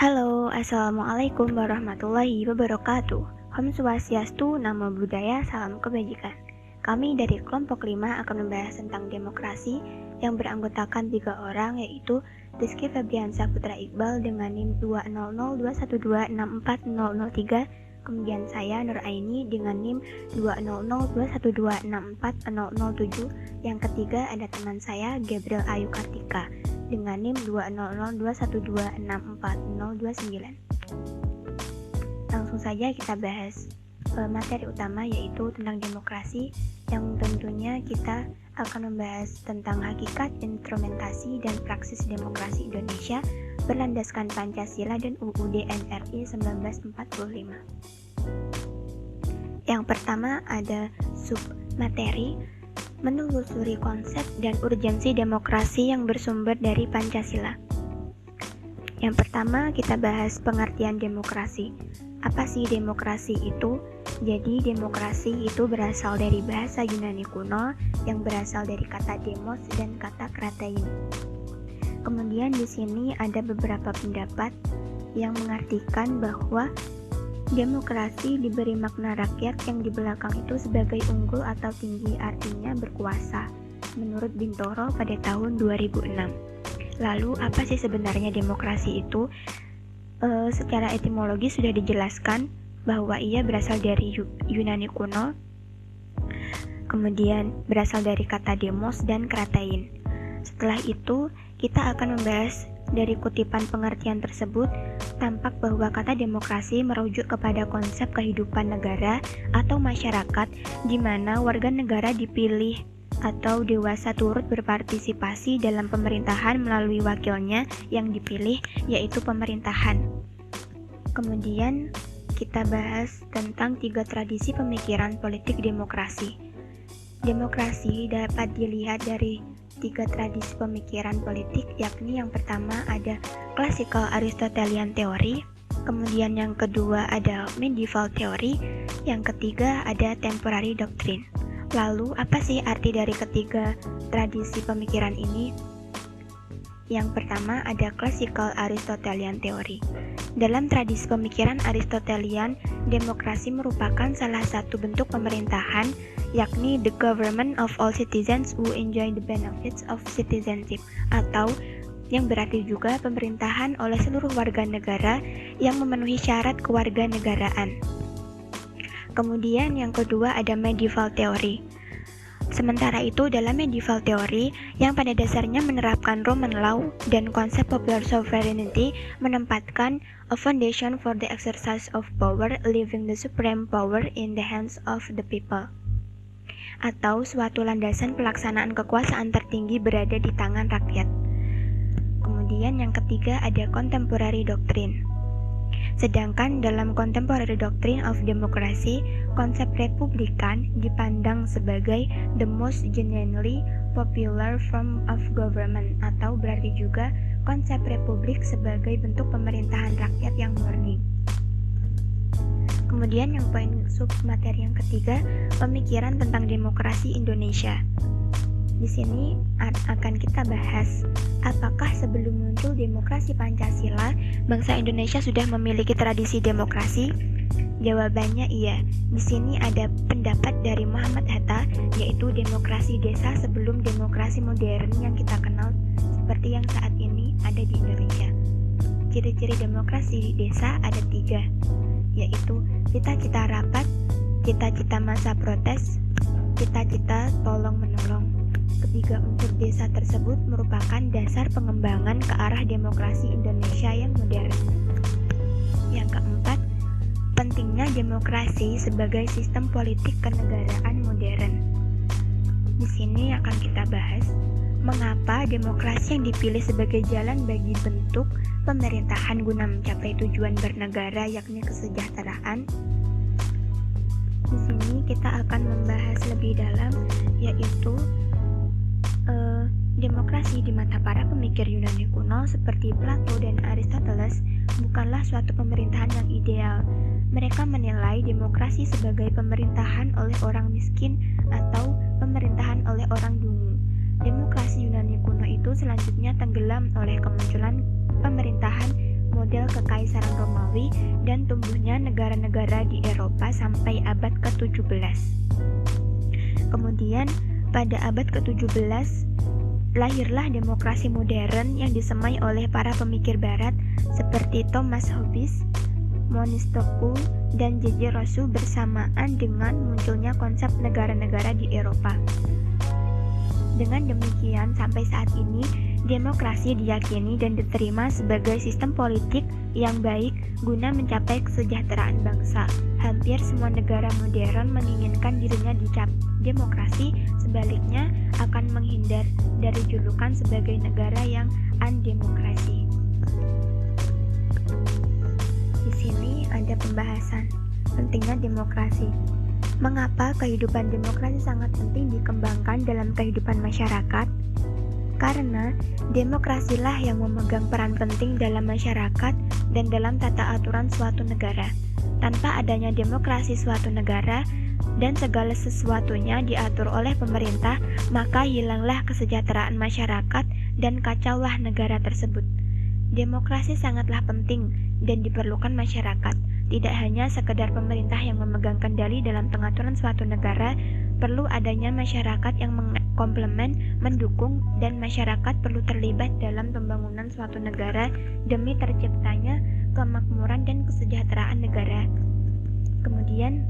Halo, Assalamualaikum warahmatullahi wabarakatuh. Om Swastiastu, Namo Buddhaya, Salam Kebajikan. Kami dari kelompok 5 akan membahas tentang demokrasi yang beranggotakan 3 orang, yaitu Rizky Febriansyah Putra Iqbal dengan NIM 20021264003, kemudian saya Nur Aini dengan NIM 20021264007, yang ketiga ada teman saya Gabriel Ayu Kartika dengan NIM 20021264029. Langsung saja kita bahas materi utama, yaitu tentang demokrasi, yang tentunya kita akan membahas tentang hakikat, instrumentasi, dan praksis demokrasi Indonesia berlandaskan Pancasila dan UUD NRI 1945. Yang pertama ada submateri, menelusuri konsep dan urgensi demokrasi yang bersumber dari Pancasila. Yang pertama kita bahas pengertian demokrasi. Apa sih demokrasi itu? Jadi demokrasi itu berasal dari bahasa Yunani kuno yang berasal dari kata demos dan kata kratein. Kemudian di sini ada beberapa pendapat yang mengartikan bahwa demokrasi diberi makna rakyat yang di belakang itu sebagai unggul atau tinggi, artinya berkuasa, menurut Bintoro pada tahun 2006. Lalu apa sih sebenarnya demokrasi itu? Secara etimologi sudah dijelaskan bahwa ia berasal dari Yunani kuno, kemudian berasal dari kata demos dan kratein. Setelah itu kita akan membahas dari kutipan pengertian tersebut. Tampak bahwa kata demokrasi merujuk kepada konsep kehidupan negara atau masyarakat di mana warga negara dipilih atau dewasa turut berpartisipasi dalam pemerintahan melalui wakilnya yang dipilih, yaitu pemerintahan. Kemudian kita bahas tentang 3 tradisi pemikiran politik demokrasi. Demokrasi dapat dilihat dari 3 tradisi pemikiran politik, yakni yang pertama ada Classical Aristotelian Theory, kemudian yang kedua ada Medieval Theory, yang ketiga ada Temporary Doctrine. Lalu apa sih arti dari ketiga tradisi pemikiran ini? Yang pertama ada Classical Aristotelian Theory. Dalam tradisi pemikiran Aristotelian, demokrasi merupakan salah satu bentuk pemerintahan, yakni the government of all citizens who enjoy the benefits of citizenship, atau yang berarti juga pemerintahan oleh seluruh warga negara yang memenuhi syarat kewarganegaraan. Kemudian yang kedua ada medieval theory. Sementara itu dalam medieval theory yang pada dasarnya menerapkan Roman law dan konsep popular sovereignty menempatkan a foundation for the exercise of power, leaving the supreme power in the hands of the people, atau suatu landasan pelaksanaan kekuasaan tertinggi berada di tangan rakyat. Kemudian yang ketiga ada contemporary doctrine. Sedangkan dalam contemporary doctrine of democracy, konsep republikan dipandang sebagai the most genuinely popular form of government, atau berarti juga konsep republik sebagai bentuk pemerintahan rakyat yang murni. Kemudian yang poin submateri yang ketiga, pemikiran tentang demokrasi Indonesia. Di sini akan kita bahas apakah sebelum muncul demokrasi Pancasila, bangsa Indonesia sudah memiliki tradisi demokrasi? Jawabannya iya. Di sini ada pendapat dari Muhammad Hatta, yaitu demokrasi desa sebelum demokrasi modern yang kita kenal seperti yang saat ini ada di Indonesia. Ciri-ciri demokrasi desa ada 3, yaitu cita-cita rapat, cita-cita masa protes, cita-cita tolong-menolong. Ketiga unsur desa tersebut merupakan dasar pengembangan ke arah demokrasi Indonesia yang modern. Yang keempat, pentingnya demokrasi sebagai sistem politik kenegaraan modern. Di sini akan kita bahas mengapa demokrasi yang dipilih sebagai jalan bagi bentuk pemerintahan guna mencapai tujuan bernegara, yakni kesejahteraan. Di sini kita akan membahas lebih dalam, yaitu demokrasi di mata para pemikir Yunani kuno seperti Plato dan Aristoteles bukanlah suatu pemerintahan yang ideal. Mereka menilai demokrasi sebagai pemerintahan oleh orang miskin atau pemerintahan oleh orang dungu. Demokrasi Yunani kuno itu selanjutnya tenggelam oleh kemunculan pemerintahan model kekaisaran diketahui dan tumbuhnya negara-negara di Eropa sampai abad ke-17. Kemudian, pada abad ke-17, lahirlah demokrasi modern yang disemai oleh para pemikir barat seperti Thomas Hobbes, Montesquieu, dan J.J. Rousseau bersamaan dengan munculnya konsep negara-negara di Eropa. Dengan demikian, sampai saat ini, demokrasi diyakini dan diterima sebagai sistem politik yang baik guna mencapai kesejahteraan bangsa. Hampir semua negara modern menginginkan dirinya dicap demokrasi, sebaliknya akan menghindar dari julukan sebagai negara yang undemokrasi. Di sini ada pembahasan pentingnya demokrasi. Mengapa kehidupan demokrasi sangat penting dikembangkan dalam kehidupan masyarakat? Karena demokrasilah yang memegang peran penting dalam masyarakat dan dalam tata aturan suatu negara. Tanpa adanya demokrasi suatu negara dan segala sesuatunya diatur oleh pemerintah, maka hilanglah kesejahteraan masyarakat dan kacaulah negara tersebut. Demokrasi sangatlah penting dan diperlukan masyarakat. Tidak hanya sekedar pemerintah yang memegang kendali dalam pengaturan suatu negara, perlu adanya masyarakat yang mengkomplement, mendukung, dan masyarakat perlu terlibat dalam pembangunan suatu negara demi terciptanya kemakmuran dan kesejahteraan negara. Kemudian,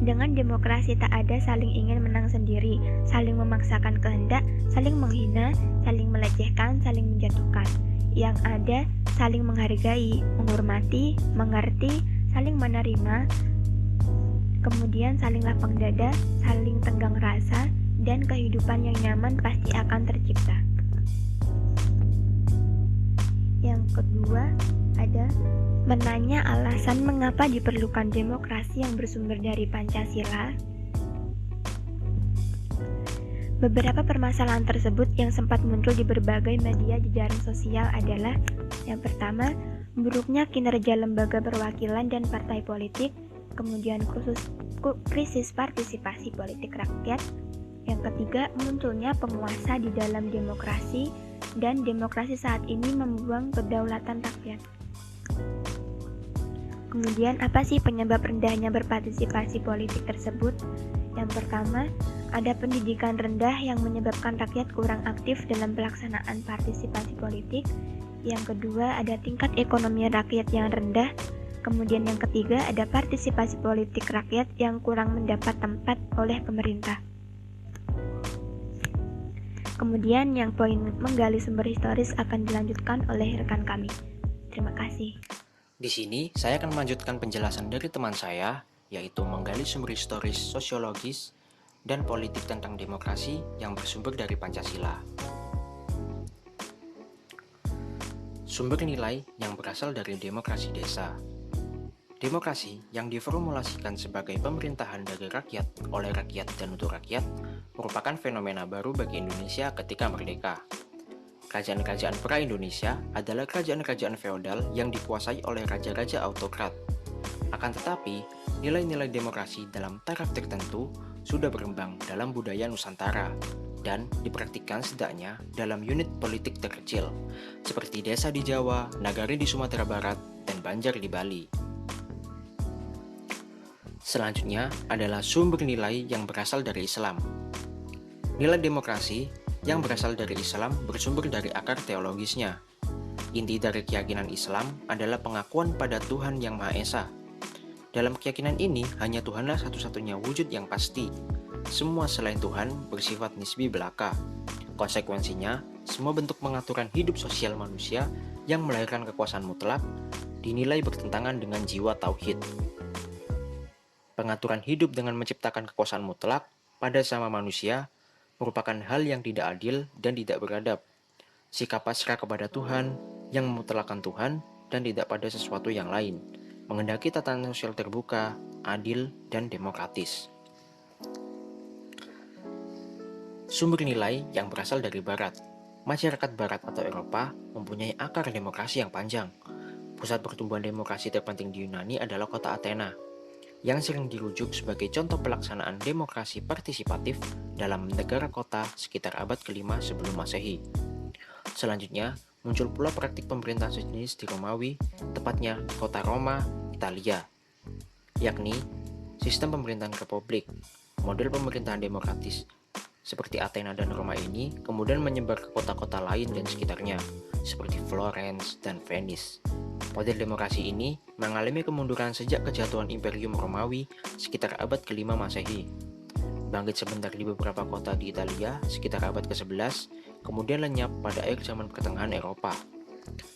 dengan demokrasi tak ada saling ingin menang sendiri, saling memaksakan kehendak, saling menghina, saling melecehkan, saling menjatuhkan. Yang ada saling menghargai, menghormati, mengerti, saling menerima, kemudian saling lapang dada, saling tenggang rasa, dan kehidupan yang nyaman pasti akan tercipta. Yang kedua ada menanya alasan mengapa diperlukan demokrasi yang bersumber dari Pancasila. Beberapa permasalahan tersebut yang sempat muncul di berbagai media jejaring sosial adalah: yang pertama, buruknya kinerja lembaga perwakilan dan partai politik, kemudian krisis partisipasi politik rakyat, yang ketiga, munculnya penguasa di dalam demokrasi, dan demokrasi saat ini membuang kedaulatan rakyat. Kemudian, apa sih penyebab rendahnya berpartisipasi politik tersebut? Yang pertama, ada pendidikan rendah yang menyebabkan rakyat kurang aktif dalam pelaksanaan partisipasi politik. Yang kedua, ada tingkat ekonomi rakyat yang rendah. Kemudian yang ketiga, ada partisipasi politik rakyat yang kurang mendapat tempat oleh pemerintah. Kemudian yang poin menggali sumber historis akan dilanjutkan oleh rekan kami. Terima kasih. Di sini, saya akan melanjutkan penjelasan dari teman saya, yaitu menggali sumber historis sosiologis dan politik tentang demokrasi yang bersumber dari Pancasila. Sumber nilai yang berasal dari demokrasi desa. Demokrasi yang diformulasikan sebagai pemerintahan dari rakyat, oleh rakyat, dan untuk rakyat merupakan fenomena baru bagi Indonesia ketika merdeka. Kerajaan-kerajaan pra-Indonesia adalah kerajaan-kerajaan feodal yang dikuasai oleh raja-raja autokrat. Akan tetapi, nilai-nilai demokrasi dalam taraf tertentu sudah berkembang dalam budaya Nusantara dan dipraktikkan setidaknya dalam unit politik terkecil, seperti desa di Jawa, nagari di Sumatera Barat, dan Banjar di Bali. Selanjutnya adalah sumber nilai yang berasal dari Islam. Nilai demokrasi yang berasal dari Islam bersumber dari akar teologisnya. Inti dari keyakinan Islam adalah pengakuan pada Tuhan Yang Maha Esa. Dalam keyakinan ini, hanya Tuhanlah satu-satunya wujud yang pasti. Semua selain Tuhan bersifat nisbi belaka. Konsekuensinya, semua bentuk pengaturan hidup sosial manusia yang melahirkan kekuasaan mutlak dinilai bertentangan dengan jiwa tauhid. Pengaturan hidup dengan menciptakan kekuasaan mutlak pada sama manusia merupakan hal yang tidak adil dan tidak beradab. Sikap pasrah kepada Tuhan yang memutlakkan Tuhan dan tidak pada sesuatu yang lain, menghendaki tatanan sosial terbuka, adil, dan demokratis. Sumber nilai yang berasal dari Barat. Masyarakat Barat atau Eropa mempunyai akar demokrasi yang panjang. Pusat pertumbuhan demokrasi terpenting di Yunani adalah kota Athena, yang sering dirujuk sebagai contoh pelaksanaan demokrasi partisipatif dalam negara kota sekitar abad ke-5 sebelum Masehi. Selanjutnya, muncul pula praktik pemerintahan sejenis di Romawi, tepatnya di kota Roma, Italia, yakni sistem pemerintahan republik. Model pemerintahan demokratis seperti Athena dan Roma ini kemudian menyebar ke kota-kota lain dan sekitarnya, seperti Florence dan Venice. Model demokrasi ini mengalami kemunduran sejak kejatuhan Imperium Romawi sekitar abad ke-5 Masehi. Bangkit sebentar di beberapa kota di Italia sekitar abad ke-11, kemudian lenyap pada akhir zaman pertengahan Eropa.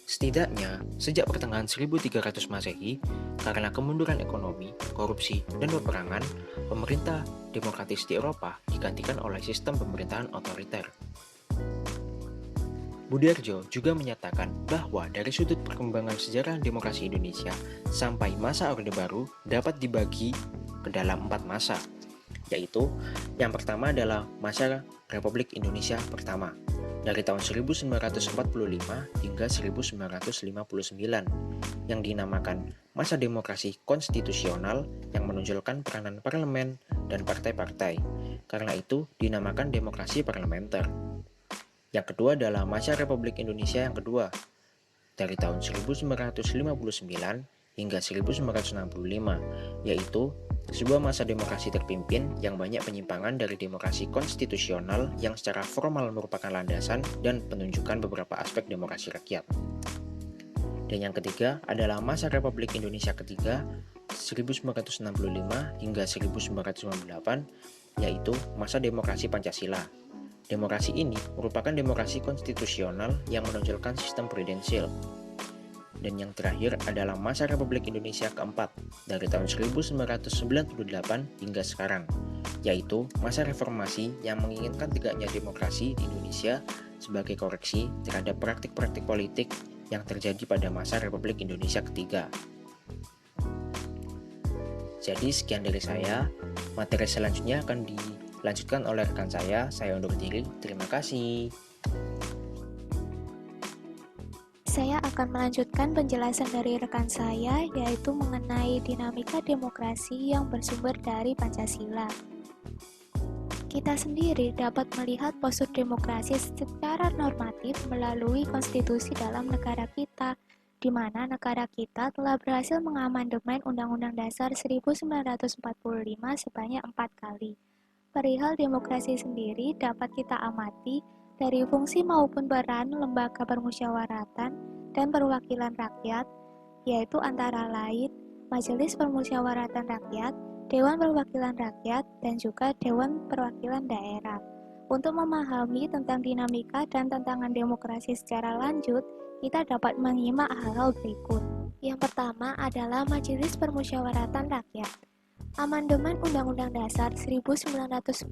Setidaknya, sejak pertengahan 1300 Masehi, karena kemunduran ekonomi, korupsi, dan peperangan, pemerintah demokratis di Eropa digantikan oleh sistem pemerintahan otoriter. Budiarjo juga menyatakan bahwa dari sudut perkembangan sejarah demokrasi Indonesia sampai masa Orde Baru dapat dibagi ke dalam 4 masa, yaitu yang pertama adalah masa Republik Indonesia pertama, dari tahun 1945 hingga 1959, yang dinamakan masa demokrasi konstitusional yang menonjolkan peranan parlemen dan partai-partai. Karena itu dinamakan demokrasi parlementer. Yang kedua adalah masa Republik Indonesia yang kedua, dari tahun 1959 hingga 1965, yaitu sebuah masa demokrasi terpimpin yang banyak penyimpangan dari demokrasi konstitusional yang secara formal merupakan landasan dan penunjukan beberapa aspek demokrasi rakyat. Dan yang ketiga adalah masa Republik Indonesia ketiga 1965 hingga 1998, yaitu masa demokrasi Pancasila. Demokrasi ini merupakan demokrasi konstitusional yang menonjolkan sistem presidensial. Dan yang terakhir adalah masa Republik Indonesia keempat, dari tahun 1998 hingga sekarang, yaitu masa reformasi yang menginginkan tegaknya demokrasi di Indonesia sebagai koreksi terhadap praktik-praktik politik yang terjadi pada masa Republik Indonesia ketiga. Jadi sekian dari saya, materi selanjutnya akan dilanjutkan oleh rekan saya undur diri, terima kasih. Saya akan melanjutkan penjelasan dari rekan saya, yaitu mengenai dinamika demokrasi yang bersumber dari Pancasila. Kita sendiri dapat melihat postur demokrasi secara normatif melalui konstitusi dalam negara kita, di mana negara kita telah berhasil mengamandemen Undang-Undang Dasar 1945 sebanyak 4 kali. Perihal demokrasi sendiri dapat kita amati dari fungsi maupun peran lembaga permusyawaratan dan perwakilan rakyat, yaitu antara lain Majelis Permusyawaratan Rakyat, Dewan Perwakilan Rakyat, dan juga Dewan Perwakilan Daerah. Untuk memahami tentang dinamika dan tantangan demokrasi secara lanjut, kita dapat menyimak hal-hal berikut. Yang pertama adalah Majelis Permusyawaratan Rakyat. Amandemen Undang-Undang Dasar 1945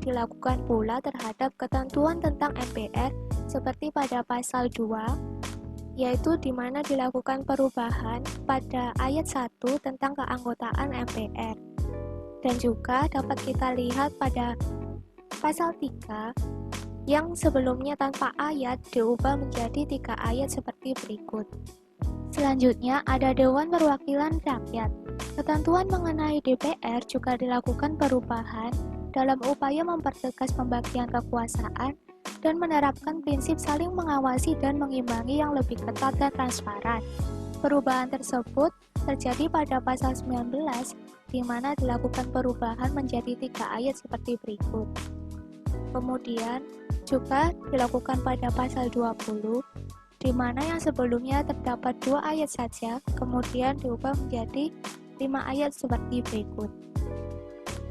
dilakukan pula terhadap ketentuan tentang MPR seperti pada pasal 2, yaitu di mana dilakukan perubahan pada ayat 1 tentang keanggotaan MPR. Dan juga dapat kita lihat pada pasal 3 yang sebelumnya tanpa ayat diubah menjadi 3 ayat seperti berikut. Selanjutnya ada Dewan Perwakilan Rakyat. Ketentuan mengenai DPR juga dilakukan perubahan dalam upaya mempertegas pembagian kekuasaan dan menerapkan prinsip saling mengawasi dan mengimbangi yang lebih ketat dan transparan. Perubahan tersebut terjadi pada pasal 19, di mana dilakukan perubahan menjadi 3 ayat seperti berikut. Kemudian juga dilakukan pada pasal 20, di mana yang sebelumnya terdapat 2 ayat saja, kemudian diubah menjadi 5 ayat seperti berikut.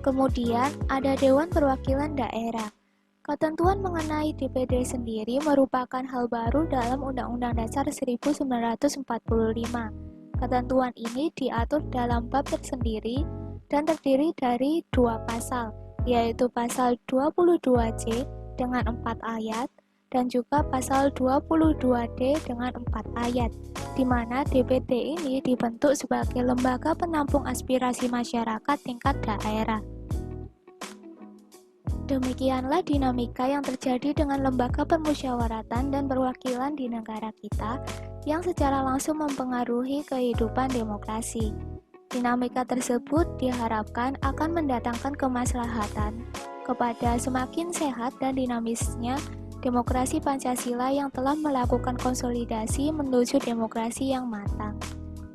Kemudian ada Dewan Perwakilan Daerah. Ketentuan mengenai DPD sendiri merupakan hal baru dalam Undang-Undang Dasar 1945. Ketentuan ini diatur dalam bab tersendiri dan terdiri dari 2 pasal, yaitu pasal 22C dengan 4 ayat dan juga pasal 22D dengan 4 ayat, di mana DPD ini dibentuk sebagai lembaga penampung aspirasi masyarakat tingkat daerah. Demikianlah dinamika yang terjadi dengan lembaga permusyawaratan dan perwakilan di negara kita yang secara langsung mempengaruhi kehidupan demokrasi. Dinamika tersebut diharapkan akan mendatangkan kemaslahatan kepada semakin sehat dan dinamisnya demokrasi Pancasila yang telah melakukan konsolidasi menuju demokrasi yang matang.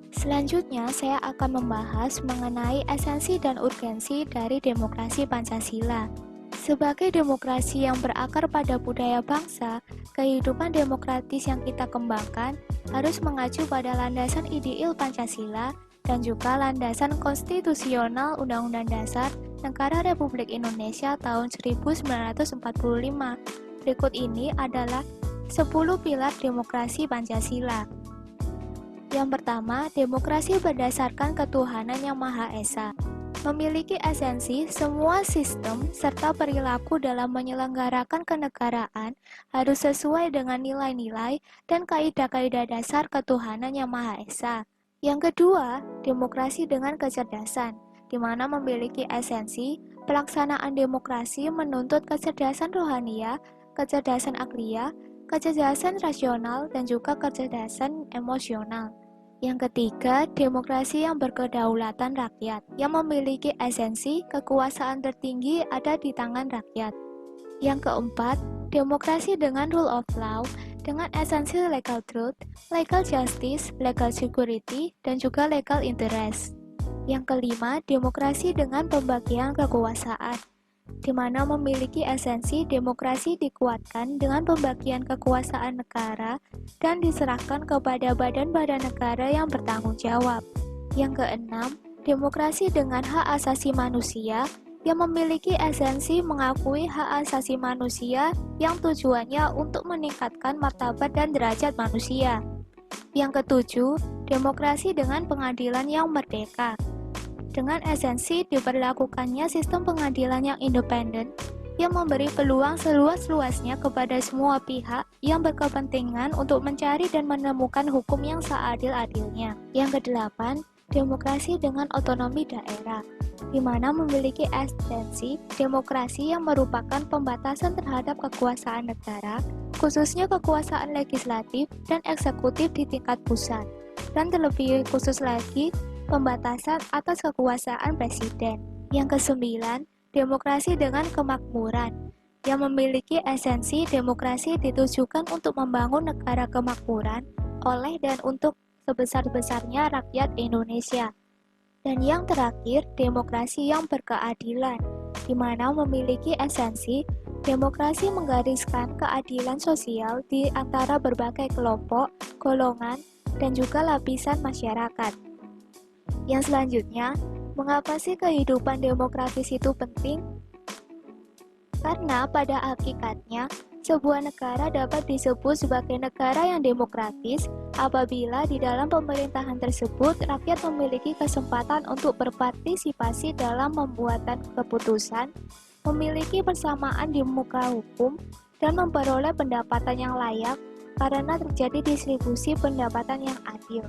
Selanjutnya, saya akan membahas mengenai esensi dan urgensi dari demokrasi Pancasila. Sebagai demokrasi yang berakar pada budaya bangsa, kehidupan demokratis yang kita kembangkan harus mengacu pada landasan ideal Pancasila dan juga landasan konstitusional Undang-Undang Dasar Negara Republik Indonesia tahun 1945. Berikut ini adalah 10 pilar demokrasi Pancasila. Yang pertama, demokrasi berdasarkan ketuhanan yang Maha Esa. Memiliki esensi, semua sistem serta perilaku dalam menyelenggarakan kenegaraan harus sesuai dengan nilai-nilai dan kaidah-kaidah dasar ketuhanan yang Maha Esa. Yang kedua, demokrasi dengan kecerdasan, di mana memiliki esensi, pelaksanaan demokrasi menuntut kecerdasan rohania, kecerdasan akliyah, kecerdasan rasional, dan juga kecerdasan emosional. Yang ketiga, demokrasi yang berkedaulatan rakyat, yang memiliki esensi kekuasaan tertinggi ada di tangan rakyat. Yang keempat, demokrasi dengan rule of law, dengan esensi legal truth, legal justice, legal security, dan juga legal interest. Yang kelima, demokrasi dengan pembagian kekuasaan, di mana memiliki esensi demokrasi dikuatkan dengan pembagian kekuasaan negara dan diserahkan kepada badan-badan negara yang bertanggung jawab. Yang keenam, demokrasi dengan hak asasi manusia yang memiliki esensi mengakui hak asasi manusia yang tujuannya untuk meningkatkan martabat dan derajat manusia. Yang ketujuh, demokrasi dengan pengadilan yang merdeka, dengan esensi diberlakukannya sistem pengadilan yang independen yang memberi peluang seluas-luasnya kepada semua pihak yang berkepentingan untuk mencari dan menemukan hukum yang seadil-adilnya. Yang kedelapan, demokrasi dengan otonomi daerah, di mana memiliki esensi demokrasi yang merupakan pembatasan terhadap kekuasaan negara, khususnya kekuasaan legislatif dan eksekutif di tingkat pusat, dan terlebih khusus lagi pembatasan atas kekuasaan presiden. Yang kesembilan, demokrasi dengan kemakmuran, yang memiliki esensi demokrasi ditujukan untuk membangun negara kemakmuran oleh dan untuk sebesar-besarnya rakyat Indonesia. Dan yang terakhir, demokrasi yang berkeadilan, di mana memiliki esensi demokrasi menggariskan keadilan sosial di antara berbagai kelompok, golongan, dan juga lapisan masyarakat. Yang selanjutnya, mengapa sih kehidupan demokratis itu penting? Karena pada hakikatnya, sebuah negara dapat disebut sebagai negara yang demokratis apabila di dalam pemerintahan tersebut rakyat memiliki kesempatan untuk berpartisipasi dalam pembuatan keputusan, memiliki persamaan di muka hukum, dan memperoleh pendapatan yang layak karena terjadi distribusi pendapatan yang adil.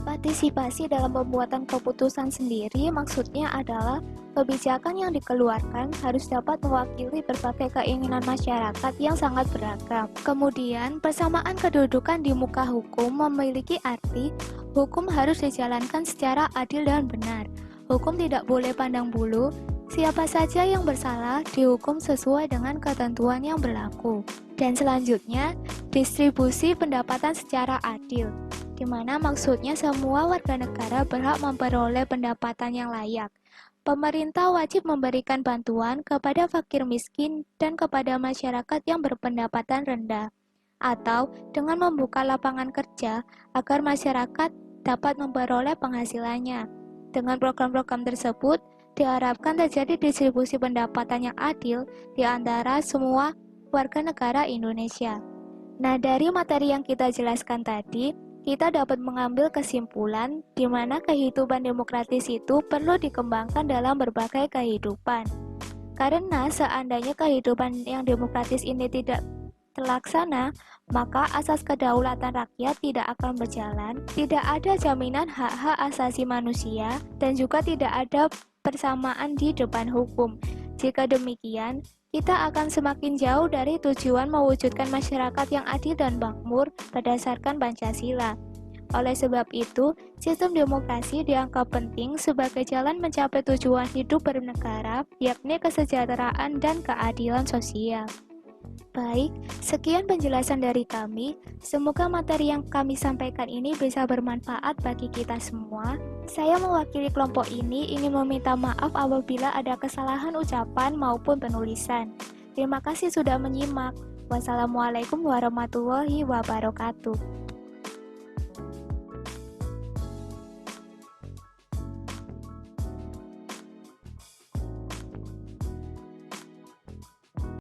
Partisipasi dalam pembuatan keputusan sendiri maksudnya adalah kebijakan yang dikeluarkan harus dapat mewakili berbagai keinginan masyarakat yang sangat beragam. Kemudian, persamaan kedudukan di muka hukum memiliki arti hukum harus dijalankan secara adil dan benar. Hukum tidak boleh pandang bulu, siapa saja yang bersalah dihukum sesuai dengan ketentuan yang berlaku. Dan selanjutnya, distribusi pendapatan secara adil, di mana maksudnya semua warga negara berhak memperoleh pendapatan yang layak. Pemerintah wajib memberikan bantuan kepada fakir miskin dan kepada masyarakat yang berpendapatan rendah, atau dengan membuka lapangan kerja agar masyarakat dapat memperoleh penghasilannya. Dengan program-program tersebut, diharapkan terjadi distribusi pendapatan yang adil di antara semua warga negara Indonesia. Nah, dari materi yang kita jelaskan tadi, kita dapat mengambil kesimpulan di mana kehidupan demokratis itu perlu dikembangkan dalam berbagai kehidupan. Karena seandainya kehidupan yang demokratis ini tidak terlaksana, maka asas kedaulatan rakyat tidak akan berjalan, tidak ada jaminan hak-hak asasi manusia, dan juga tidak ada persamaan di depan hukum. Jika demikian, kita akan semakin jauh dari tujuan mewujudkan masyarakat yang adil dan makmur berdasarkan Pancasila. Oleh sebab itu, sistem demokrasi dianggap penting sebagai jalan mencapai tujuan hidup bernegara, yakni kesejahteraan dan keadilan sosial. Baik, sekian penjelasan dari kami. Semoga materi yang kami sampaikan ini bisa bermanfaat bagi kita semua. Saya mewakili kelompok ini ingin meminta maaf apabila ada kesalahan ucapan maupun penulisan. Terima kasih sudah menyimak. Wassalamualaikum warahmatullahi wabarakatuh.